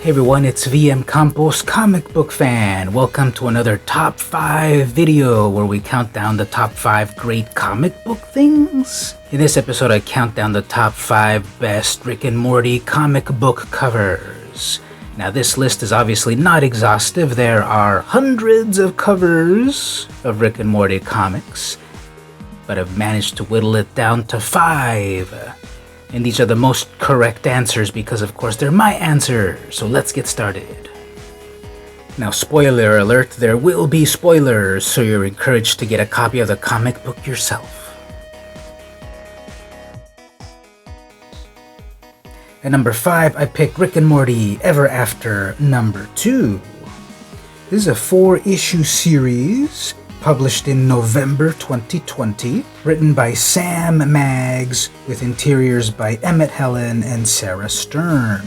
Hey everyone, it's vmcampos comic book fan. Welcome to another top 5 video where we count down the top 5 great comic book things. In this episode I count down the top 5 best Rick and Morty comic book covers. Now this list is obviously not exhaustive. There are hundreds of covers of Rick and Morty comics, but I've managed to whittle it down to 5. And these are the most correct answers because, of course, they're my answers. So let's get started. Now, spoiler alert, there will be spoilers, so you're encouraged to get a copy of the comic book yourself. At number 5, I picked Rick and Morty Ever After number 2. This is a 4-issue series published in November 2020, written by Sam Maggs, with interiors by Emmett Helen and Sarah Stern.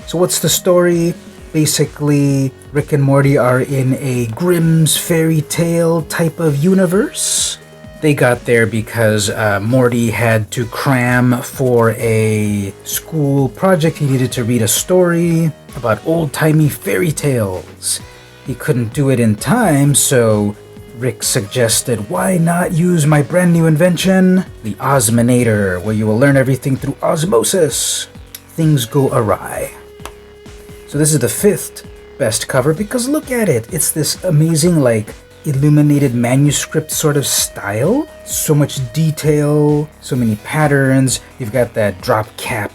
So what's the story? Basically, Rick and Morty are in a Grimm's fairy tale type of universe. They got there because Morty had to cram for a school project. He needed to read a story about old-timey fairy tales. He couldn't do it in time, so Rick suggested, why not use my brand new invention, the Osminator, where you will learn everything through osmosis. Things go awry. So this is the 5th best cover because look at it. It's this amazing, illuminated manuscript sort of style. So much detail, so many patterns. You've got that drop cap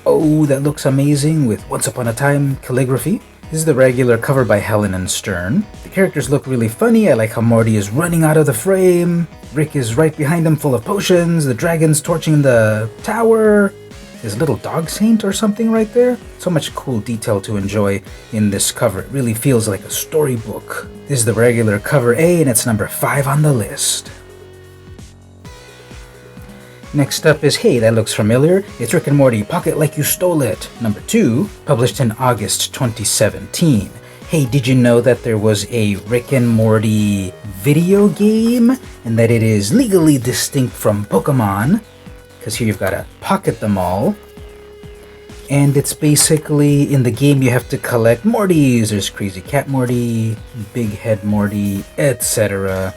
O that looks amazing with Once Upon a Time calligraphy. This is the regular cover by Helen and Stern. The characters look really funny. I like how Morty is running out of the frame. Rick is right behind him full of potions. The dragon's torching the tower. His little dog saint or something right there. So much cool detail to enjoy in this cover. It really feels like a storybook. This is the regular cover A and it's number 5 on the list. Next up is, hey, that looks familiar. It's Rick and Morty, Pocket Like You Stole It, number 2, published in August 2017. Hey, did you know that there was a Rick and Morty video game and that it is legally distinct from Pokemon? Because here you've got to pocket them all. And it's basically, in the game you have to collect Mortys. There's Crazy Cat Morty, Big Head Morty, etc.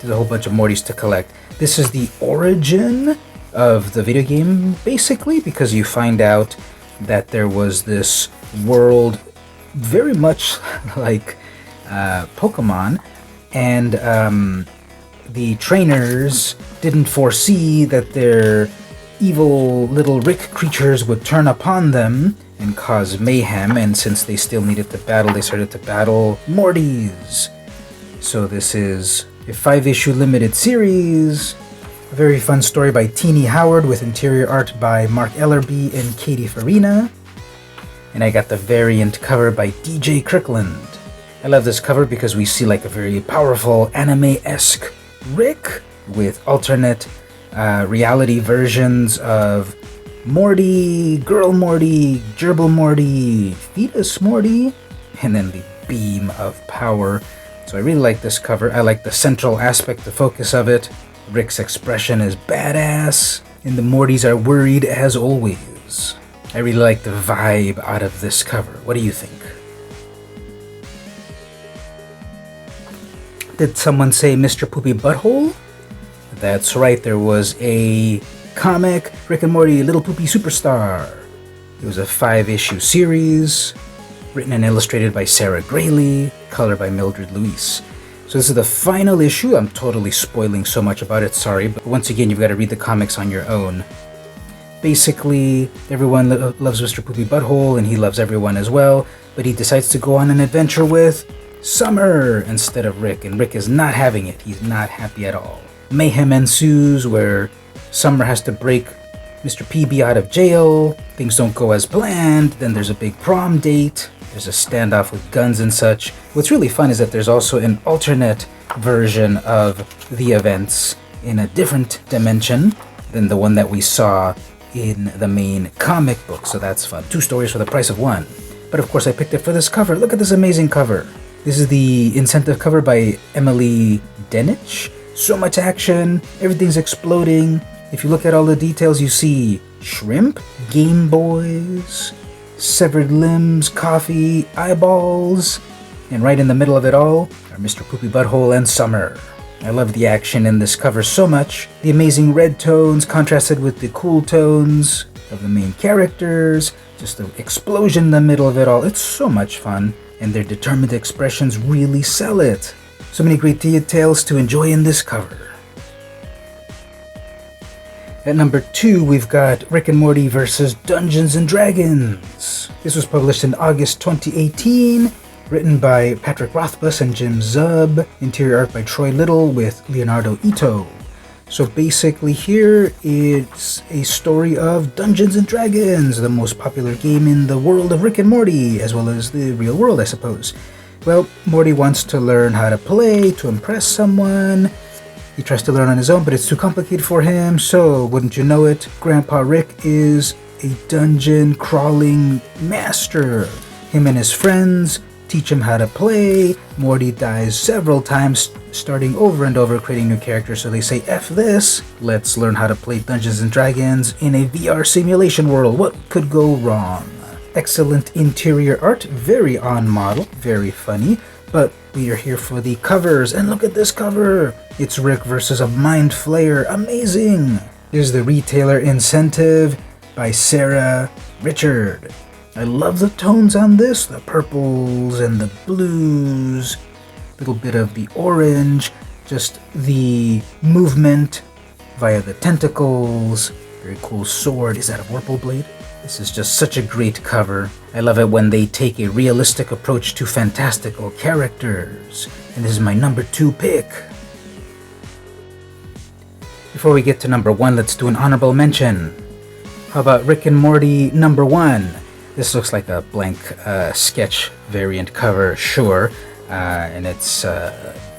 There's a whole bunch of Mortys to collect. This is the origin of the video game, basically, because you find out that there was this world very much like Pokemon, and the trainers didn't foresee that their evil little Rick creatures would turn upon them and cause mayhem, and since they still needed to battle, they started to battle Mortys. So this is a 5-issue limited series. A very fun story by Teenie Howard with interior art by Mark Ellerby and Katie Farina. And I got the variant cover by DJ Kirkland. I love this cover because we see a very powerful anime-esque Rick with alternate reality versions of Morty, Girl Morty, Gerbil Morty, Fetus Morty, and then the beam of power. So I really like this cover. I like the central aspect, the focus of it. Rick's expression is badass, and the Mortys are worried as always. I really like the vibe out of this cover. What do you think? Did someone say Mr. Poopy Butthole? That's right, there was a comic, Rick and Morty Little Poopy Superstar. It was a 5-issue series, written and illustrated by Sarah Grayley, color by Mildred Luis. So this is the final issue. I'm totally spoiling so much about it, sorry, but once again, you've got to read the comics on your own. Basically, everyone loves Mr. Poopy Butthole, and he loves everyone as well, but he decides to go on an adventure with Summer instead of Rick, and Rick is not having it. He's not happy at all. Mayhem ensues where Summer has to break Mr. PB out of jail. Things don't go as planned. Then there's a big prom date. There's a standoff with guns and such. What's really fun is that there's also an alternate version of the events in a different dimension than the one that we saw in the main comic book. So that's fun. 2 stories for the price of 1. But of course I picked it for this cover. Look at this amazing cover. This is the incentive cover by Emily Denich. So much action. Everything's exploding. If you look at all the details, you see shrimp, Game Boys, severed limbs, coffee, eyeballs, and right in the middle of it all are Mr. Poopy Butthole and Summer. I love the action in this cover so much. The amazing red tones contrasted with the cool tones of the main characters, just the explosion in the middle of it all. It's so much fun, and their determined expressions really sell it. So many great details to enjoy in this cover. At number 2, we've got Rick and Morty vs. Dungeons and Dragons. This was published in August 2018, written by Patrick Rothfuss and Jim Zub, interior art by Troy Little with Leonardo Ito. So basically here, it's a story of Dungeons and Dragons, the most popular game in the world of Rick and Morty, as well as the real world, I suppose. Well, Morty wants to learn how to play, to impress someone. He tries to learn on his own, but it's too complicated for him, so wouldn't you know it, Grandpa Rick is a dungeon crawling master. Him and his friends teach him how to play. Morty dies several times, starting over and over, creating new characters, so they say, F this, let's learn how to play Dungeons and Dragons in a VR simulation world. What could go wrong? Excellent interior art, very on model, very funny, but we are here for the covers, and look at this cover! It's Rick versus a Mind Flayer, amazing! Here's the retailer incentive by Sarah Richard. I love the tones on this, the purples and the blues, a little bit of the orange, just the movement via the tentacles, very cool sword. Is that a Vorpal blade? This is just such a great cover. I love it when they take a realistic approach to fantastical characters. And this is my number 2 pick. Before we get to number 1, let's do an honorable mention. How about Rick and Morty number 1? This looks like a blank sketch variant cover, sure. And it's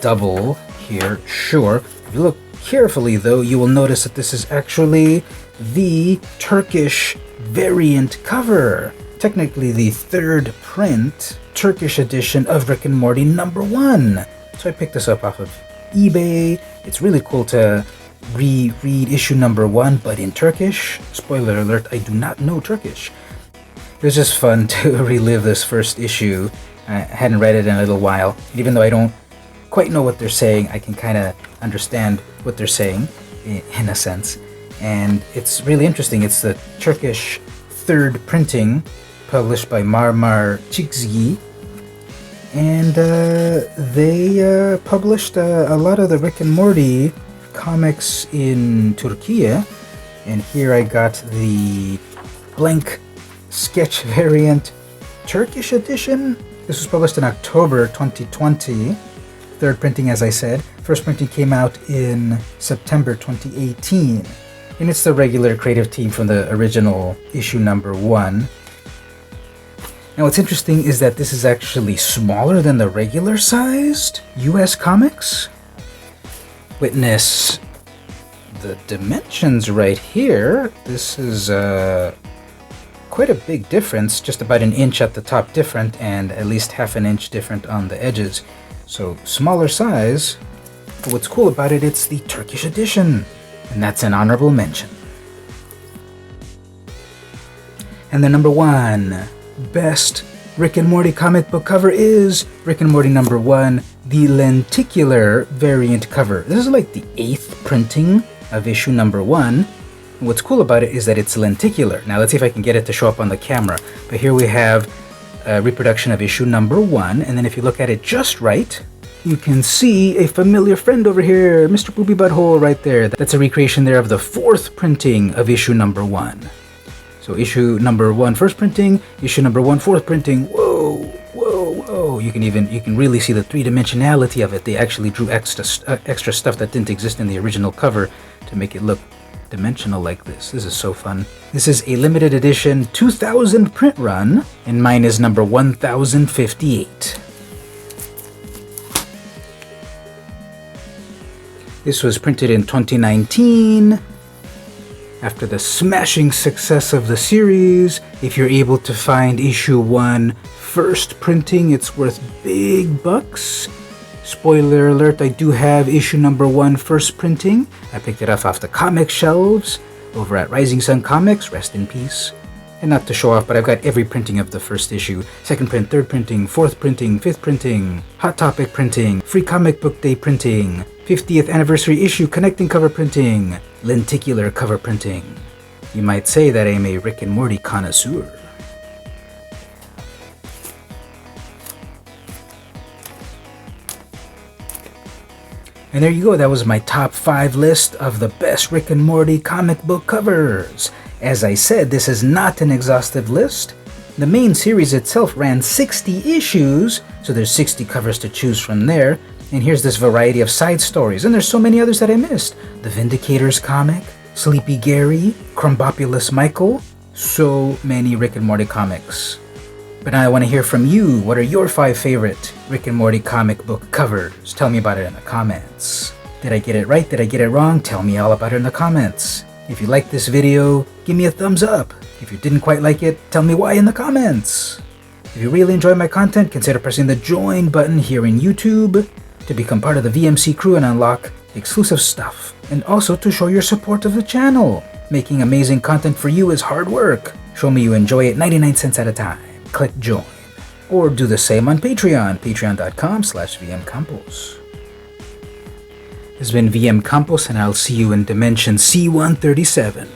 double here, sure. If you look carefully though, you will notice that this is actually the Turkish variant cover. Technically the 3rd print Turkish edition of Rick and Morty number 1. So I picked this up off of eBay. It's really cool to reread issue number 1, but in Turkish. Spoiler alert, I do not know Turkish. It was just fun to relive this first issue. I hadn't read it in a little while. Even though I don't quite know what they're saying, I can kind of understand what they're saying, in a sense. And it's really interesting. It's the Turkish 3rd printing, published by Marmar Çizgi. And they published a lot of the Rick and Morty comics in Turkey. And here I got the blank sketch variant Turkish edition. This was published in October 2020. 3rd printing, as I said. 1st printing came out in September 2018. And it's the regular creative team from the original issue number 1. Now what's interesting is that this is actually smaller than the regular sized US comics. Witness the dimensions right here. This is quite a big difference, just about an inch at the top different and at least half an inch different on the edges. So smaller size, but what's cool about it, it's the Turkish edition, and that's an honorable mention. And the number 1 best Rick and Morty comic book cover is Rick and Morty number 1, the lenticular variant cover. This is like the 8th printing of issue number 1. What's cool about it is that it's lenticular. Now let's see if I can get it to show up on the camera. But here we have a reproduction of issue number 1, and then if you look at it just right, you can see a familiar friend over here, Mr. Poopy Butthole right there. That's a recreation there of the 4th printing of issue number 1. So issue number 1 1st printing, issue number 1 4th printing. Whoa, whoa, whoa! You can really see the 3-dimensionality of it. They actually drew extra stuff that didn't exist in the original cover to make it look dimensional like this. This is so fun. This is a limited edition 2000 print run, and mine is number 1058. This was printed in 2019. After the smashing success of the series, if you're able to find issue 1 1st printing, it's worth big bucks. Spoiler alert, I do have issue number 1 1st printing. I picked it up off the comic shelves over at Rising Sun Comics, rest in peace. And not to show off, but I've got every printing of the first issue. Second print, third printing, fourth printing, fifth printing, Hot Topic printing, Free Comic Book Day printing, 50th anniversary issue connecting cover printing, lenticular cover printing. You might say that I'm a Rick and Morty connoisseur. And there you go, that was my top 5 list of the best Rick and Morty comic book covers. As I said, this is not an exhaustive list. The main series itself ran 60 issues, so there's 60 covers to choose from there. And here's this variety of side stories, and there's so many others that I missed. The Vindicators comic, Sleepy Gary, Crumbopulous Michael, so many Rick and Morty comics. But now I want to hear from you. What are your 5 favorite Rick and Morty comic book covers? Tell me about it in the comments. Did I get it right? Did I get it wrong? Tell me all about it in the comments. If you liked this video, give me a thumbs up. If you didn't quite like it, tell me why in the comments. If you really enjoy my content, consider pressing the join button here in YouTube to become part of the VMC crew and unlock exclusive stuff, and also to show your support of the channel. Making amazing content for you is hard work. Show me you enjoy it 99 cents at a time. Click join. Or do the same on Patreon, patreon.com/vmcampos. This has been VmCampos, and I'll see you in Dimension C137.